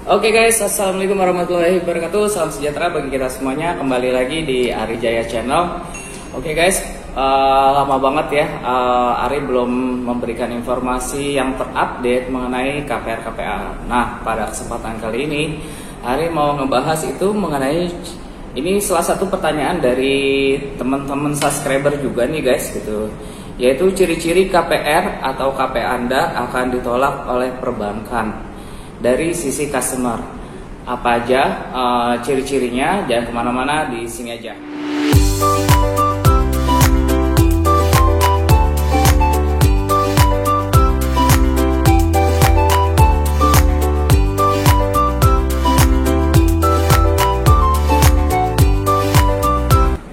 Oke guys, assalamualaikum warahmatullahi wabarakatuh. Salam sejahtera bagi kita semuanya. Kembali lagi di Ari Jaya Channel. Oke guys, lama banget ya Ari belum memberikan informasi yang terupdate mengenai KPR-KPA. Nah, pada kesempatan kali ini Ari mau ngebahas itu mengenai ini salah satu pertanyaan dari teman-teman subscriber juga nih guys gitu. Yaitu ciri-ciri KPR atau KPA Anda akan ditolak oleh perbankan. Dari sisi customer, apa aja ciri-cirinya? Jangan kemana-mana, di sini aja.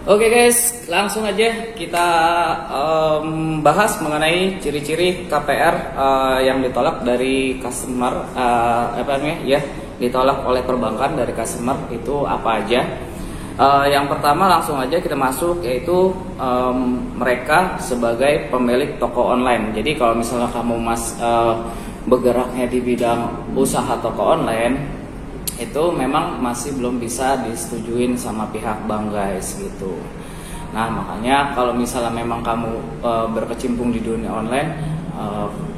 Oke guys, langsung aja kita bahas mengenai ciri-ciri KPR yang ditolak dari customer, ditolak oleh perbankan dari customer itu apa aja. Yang pertama langsung aja kita masuk, yaitu mereka sebagai pemilik toko online. Jadi kalau misalnya kamu bergeraknya di bidang usaha toko online, itu memang masih belum bisa disetujuin sama pihak bank guys gitu. Nah makanya kalau misalnya memang kamu berkecimpung di dunia online,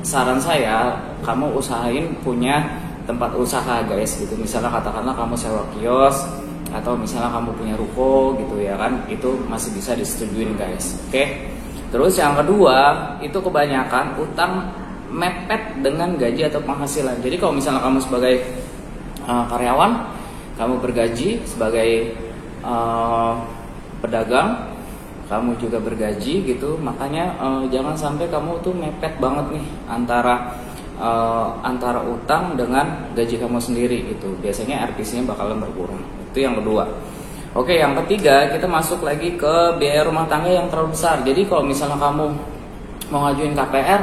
saran saya kamu usahain punya tempat usaha guys gitu. Misalnya katakanlah kamu sewa kios atau misalnya kamu punya ruko gitu ya kan, itu masih bisa disetujuin guys. Oke. Terus yang kedua, itu kebanyakan utang mepet dengan gaji atau penghasilan. Jadi kalau misalnya kamu sebagai karyawan, kamu bergaji sebagai pedagang, kamu juga bergaji gitu, makanya jangan sampai kamu tuh mepet banget nih antara utang dengan gaji kamu sendiri gitu. Biasanya RPC-nya bakalan berkurang. Itu yang kedua. Oke, yang ketiga kita masuk lagi ke biaya rumah tangga yang terlalu besar. Jadi kalau misalnya kamu mau ngajuin KPR,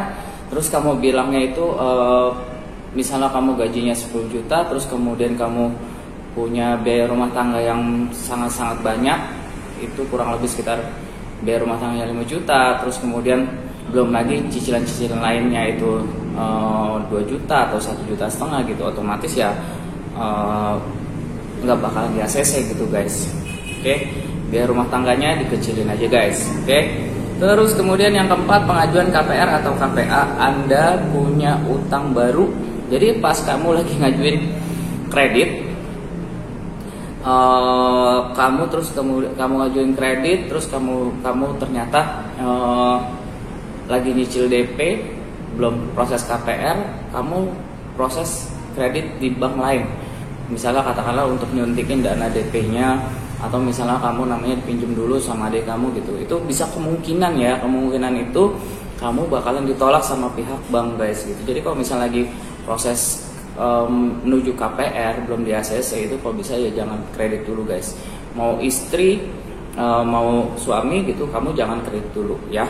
terus kamu bilangnya itu misalnya kamu gajinya 10 juta, terus kemudian kamu punya biaya rumah tangga yang sangat-sangat banyak, itu kurang lebih sekitar biaya rumah tangganya 5 juta, terus kemudian belum lagi cicilan-cicilan lainnya itu 2 juta atau 1,5 juta gitu, otomatis ya nggak bakalan di ACC gitu guys. Oke, biaya rumah tangganya dikecilin aja guys. Oke. Terus kemudian yang keempat, pengajuan KPR atau KPA, Anda punya utang baru. Jadi pas kamu lagi ngajuin kredit, kamu ngajuin kredit, terus kamu ternyata lagi nyicil DP, belum proses KPR, kamu proses kredit di bank lain. Misalnya katakanlah untuk nyuntikin dana DP-nya, atau misalnya kamu namanya pinjam dulu sama adik kamu gitu. Itu bisa kemungkinan itu kamu bakalan ditolak sama pihak bank guys gitu. Jadi kalau misalnya lagi proses menuju KPR belum di ACC, itu kalau bisa ya jangan kredit dulu guys. Mau istri mau suami gitu, kamu jangan kredit dulu ya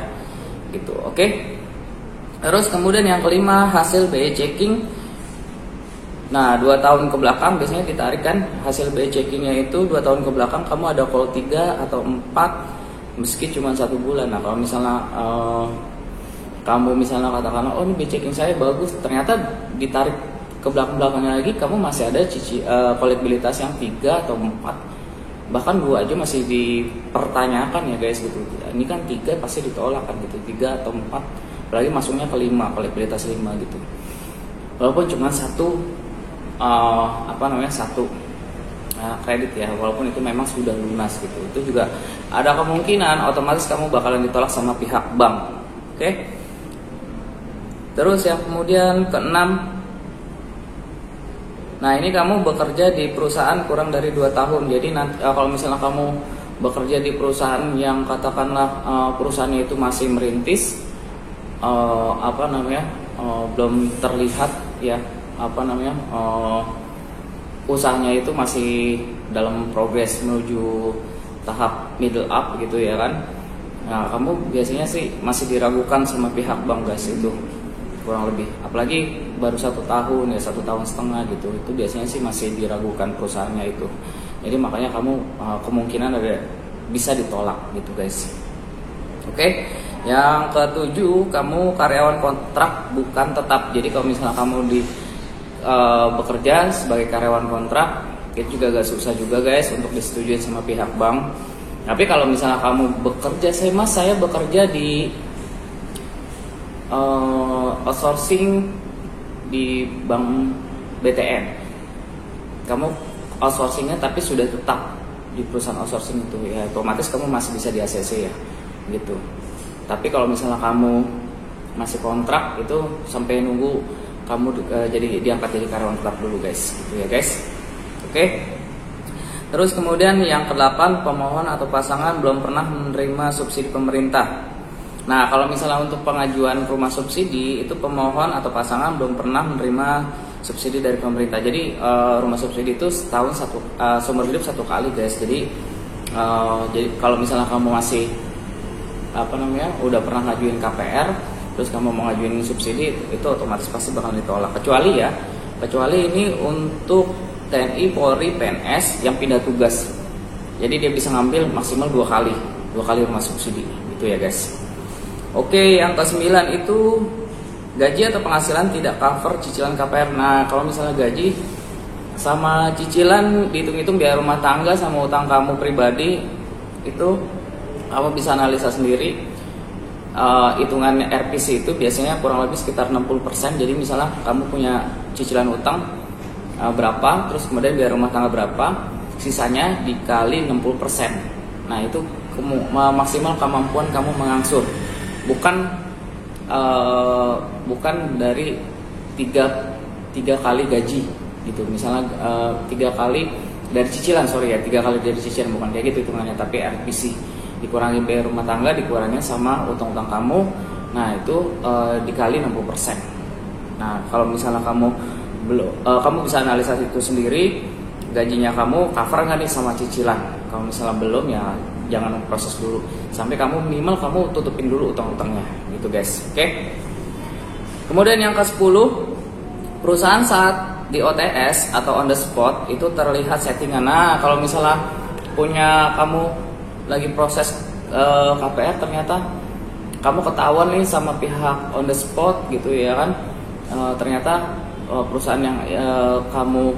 gitu. Oke. Terus kemudian yang kelima, hasil BI checking. Nah 2 tahun ke belakang biasanya ditarik kan hasil BI checkingnya itu 2 tahun ke belakang, kamu ada call 3 atau 4 meski cuma 1 bulan. Nah kalau misalnya kamu misalnya katakanlah, oh ini BI checking saya bagus, ternyata ditarik ke belakang-belakangnya lagi, kamu masih ada kolektibilitas yang 3 atau 4, bahkan 2 aja masih dipertanyakan ya guys gitu. Ini kan 3 pasti ditolak kan gitu, 3 atau 4, apalagi masuknya ke 5, kolektibilitas 5 gitu. Walaupun cuma satu kredit ya, walaupun itu memang sudah lunas gitu, itu juga ada kemungkinan otomatis kamu bakalan ditolak sama pihak bank. Oke. Terus yang kemudian keenam, nah ini kamu bekerja di perusahaan kurang dari 2 tahun. Jadi nanti kalau misalnya kamu bekerja di perusahaan yang katakanlah perusahaannya itu masih merintis, belum terlihat ya usahanya itu masih dalam progres menuju tahap middle up gitu ya kan. Nah kamu biasanya sih masih diragukan sama pihak bank guys itu kurang lebih, apalagi baru 1 tahun ya, 1,5 tahun gitu, itu biasanya sih masih diragukan perusahaannya itu. Jadi makanya kamu kemungkinan bisa ditolak gitu guys. Oke. Yang ketujuh, kamu karyawan kontrak bukan tetap. Jadi kalau misalnya kamu bekerja sebagai karyawan kontrak itu juga gak susah juga guys untuk disetujui sama pihak bank. Tapi kalau misalnya kamu bekerja, saya bekerja di outsourcing di bank BTN. Kamu outsourcingnya tapi sudah tetap di perusahaan outsourcing itu ya, otomatis kamu masih bisa di ACC ya gitu. Tapi kalau misalnya kamu masih kontrak itu sampai nunggu kamu jadi diangkat jadi karyawan tetap dulu guys, gitu ya guys. Oke. Terus kemudian yang ke-8, pemohon atau pasangan belum pernah menerima subsidi pemerintah. Nah, kalau misalnya untuk pengajuan rumah subsidi itu pemohon atau pasangan belum pernah menerima subsidi dari pemerintah. Jadi rumah subsidi itu setahun seumur hidup 1 kali guys. Jadi kalau misalnya kamu masih udah pernah ngajuin KPR, terus kamu mau ngajuin subsidi itu otomatis pasti bakal ditolak. Kecuali ini untuk TNI, Polri, PNS yang pindah tugas. Jadi dia bisa ngambil maksimal 2 kali rumah subsidi gitu ya guys. Oke, yang ke-9 itu gaji atau penghasilan tidak cover cicilan KPR. Nah, kalau misalnya gaji sama cicilan dihitung-hitung biaya rumah tangga sama utang kamu pribadi itu kamu bisa analisa sendiri. Hitungan RPC itu biasanya kurang lebih sekitar 60%. Jadi misalnya kamu punya cicilan utang berapa, terus kemudian biaya rumah tangga berapa, sisanya dikali 60%. Nah, itu maksimal kemampuan kamu mengangsur. Bukan dari tiga kali gaji gitu. Misalnya 3 kali dari cicilan, 3 kali dari cicilan, bukan kayak gitu hitungannya, tapi RPC dikurangi biaya rumah tangga, dikurangi sama utang-utang kamu. Nah, itu dikali 60%. Nah, kalau misalnya kamu bisa analisa itu sendiri, gajinya kamu cover nggak nih sama cicilan. Kalau misalnya belum, ya jangan proses dulu sampai kamu minimal kamu tutupin dulu utang-utangnya gitu guys. Oke. Kemudian yang ke-10, perusahaan saat di OTS atau on the spot itu terlihat settingan. Nah, kalau misalnya kamu lagi proses KPR, ternyata kamu ketahuan nih sama pihak on the spot gitu ya kan, ternyata perusahaan yang kamu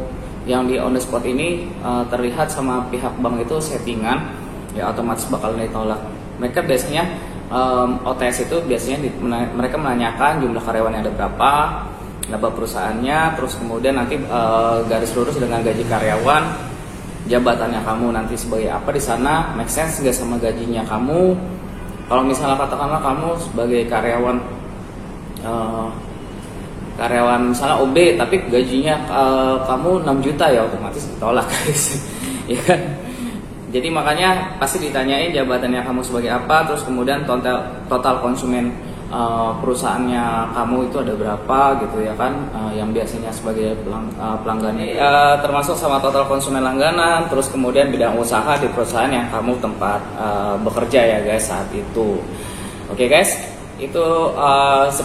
yang di on the spot ini terlihat sama pihak bank itu settingan, ya otomatis bakal ditolak. Mereka biasanya OTS itu biasanya mereka menanyakan jumlah karyawan yang ada berapa, laba perusahaannya, terus kemudian nanti garis lurus dengan gaji karyawan, jabatannya kamu nanti sebagai apa di sana, make sense nggak sama gajinya kamu. Kalau misalnya katakanlah kamu sebagai karyawan misalnya OB tapi gajinya kamu 6 juta, ya otomatis ditolak guys. Ya kan? Jadi makanya pasti ditanyain jabatannya kamu sebagai apa, terus kemudian total konsumen perusahaannya kamu itu ada berapa gitu ya kan, yang biasanya sebagai pelanggannya, termasuk sama total konsumen langganan, terus kemudian bidang usaha di perusahaan yang kamu tempat bekerja ya guys saat itu. Oke guys, itu 10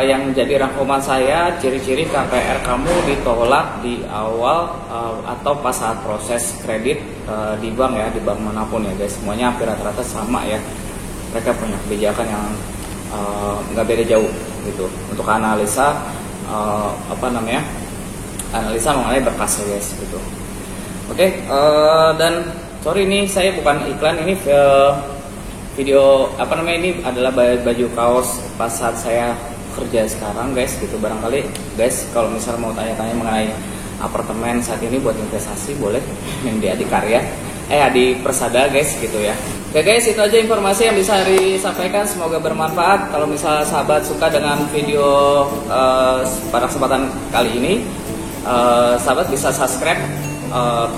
yang menjadi rangkuman saya, ciri-ciri KPR kamu ditolak di awal atau pas saat proses kredit di bank ya, di bank manapun ya guys, semuanya hampir rata-rata sama ya. Mereka punya kebijakan yang nggak beda jauh gitu untuk analisa analisa mengenai berkas ya guys gitu. Oke, dan sorry ini saya bukan iklan, ini video ini adalah baju kaos pas saat saya kerja sekarang guys gitu. Barangkali guys kalau misal mau tanya-tanya mengenai apartemen saat ini buat investasi, boleh yang di Adikarya Adi Persada guys gitu ya. Oke guys, itu aja informasi yang bisa disampaikan, semoga bermanfaat. Kalau misalnya sahabat suka dengan video pada kesempatan kali ini, sahabat bisa subscribe,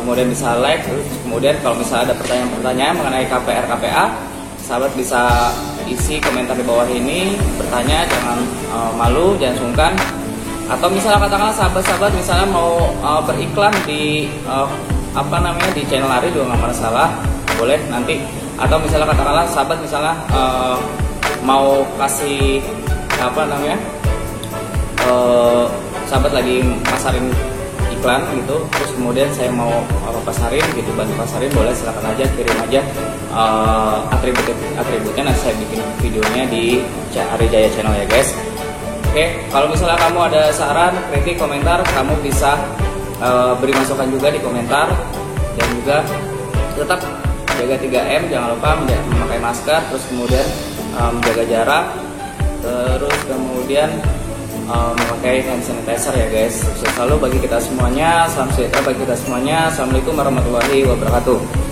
kemudian bisa like, terus kemudian kalau misalnya ada pertanyaan-pertanyaan mengenai KPR KPA, sahabat bisa isi komentar di bawah ini, bertanya, jangan malu, jangan sungkan. Atau misalnya katakanlah sahabat-sahabat misalnya mau beriklan di di channel Ari juga nggak masalah, boleh nanti. Atau misalnya katakanlah sahabat misalnya mau kasih sahabat lagi pasarin iklan gitu, terus kemudian saya mau pasarin gitu, bantu pasarin, boleh, silakan aja, kirim aja atributnya, nanti saya bikin videonya di Ari Jaya channel ya guys. Oke, kalau misalnya kamu ada saran, kritik, komentar, kamu bisa beri masukan juga di komentar. Dan juga tetap jaga 3M, jangan lupa memakai masker, terus kemudian menjaga jarak, terus kemudian memakai hand sanitizer ya guys. Sukses selalu bagi kita semuanya, salam sejahtera bagi kita semuanya. Assalamualaikum warahmatullahi wabarakatuh.